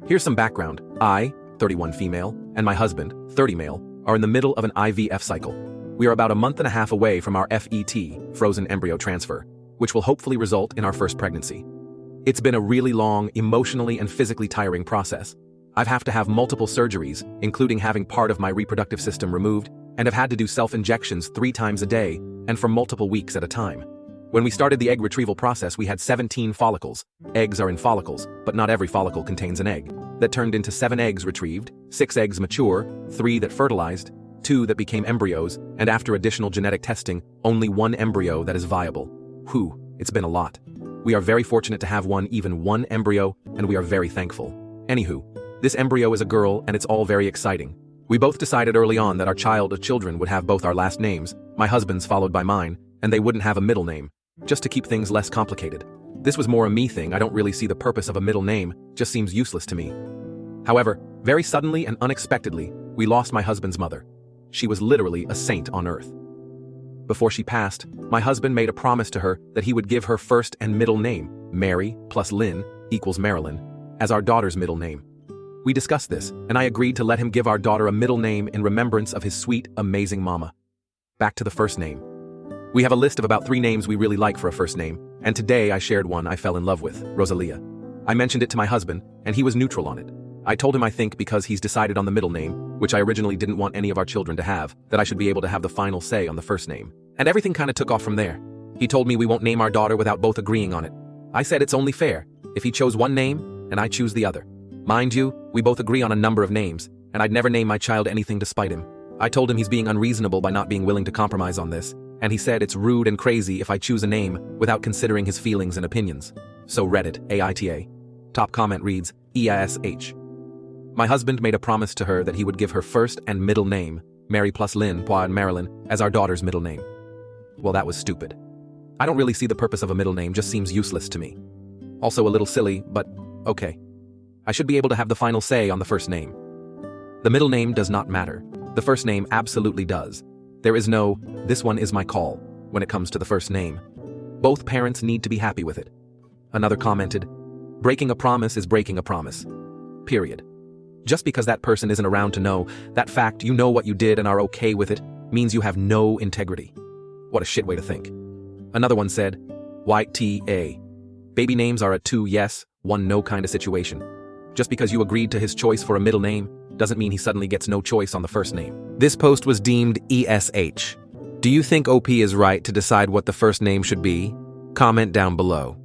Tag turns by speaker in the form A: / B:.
A: Here's some background. I, 31 female, and my husband, 30 male, are in the middle of an IVF cycle. We are about a month and a half away from our FET, frozen embryo transfer, which will hopefully result in our first pregnancy. It's been a really long, emotionally and physically tiring process. I've had to have multiple surgeries, including having part of my reproductive system removed, and have had to do self-injections 3 times a day and for multiple weeks at a time. When we started the egg retrieval process, we had 17 follicles. Eggs are in follicles, but not every follicle contains an egg. That turned into 7 eggs retrieved, 6 eggs mature, 3 that fertilized, 2 that became embryos, and after additional genetic testing, only 1 embryo that is viable. Whew, it's been a lot. We are very fortunate to have even one embryo, and we are very thankful. Anywho, this embryo is a girl, and it's all very exciting. We both decided early on that our children would have both our last names, my husband's followed by mine, and they wouldn't have a middle name, just to keep things less complicated. This was more a me thing. I don't really see the purpose of a middle name, just seems useless to me. However, very suddenly and unexpectedly, we lost my husband's mother. She was literally a saint on earth. Before she passed, my husband made a promise to her that he would give her first and middle name, Mary plus Lynn equals Marilyn, as our daughter's middle name. We discussed this, and I agreed to let him give our daughter a middle name in remembrance of his sweet, amazing mama. Back to the first name. We have a list of about 3 names we really like for a first name, and today I shared one I fell in love with, Rosalia. I mentioned it to my husband, and he was neutral on it. I told him I think because he's decided on the middle name, which I originally didn't want any of our children to have, that I should be able to have the final say on the first name. And everything kinda took off from there. He told me we won't name our daughter without both agreeing on it. I said it's only fair if he chose one name and I choose the other. Mind you, we both agree on a number of names, and I'd never name my child anything despite him. I told him he's being unreasonable by not being willing to compromise on this, and he said it's rude and crazy if I choose a name without considering his feelings and opinions. So Reddit, AITA. Top comment reads, EISH. My husband made a promise to her that he would give her first and middle name, Mary plus Lynn, and Marilyn, as our daughter's middle name. Well, that was stupid. I don't really see the purpose of a middle name, just seems useless to me. Also a little silly, but okay. I should be able to have the final say on the first name. The middle name does not matter. The first name absolutely does. There is no, this one is my call, when it comes to the first name. Both parents need to be happy with it. Another commented, breaking a promise is breaking a promise. Period. Just because that person isn't around to know that fact you know what you did and are okay with it means you have no integrity. What a shit way to think. Another one said, YTA. Baby names are a 2 yes, 1 no kind of situation. Just because you agreed to his choice for a middle name doesn't mean he suddenly gets no choice on the first name. This post was deemed ESH. Do you think OP is right to decide what the first name should be? Comment down below.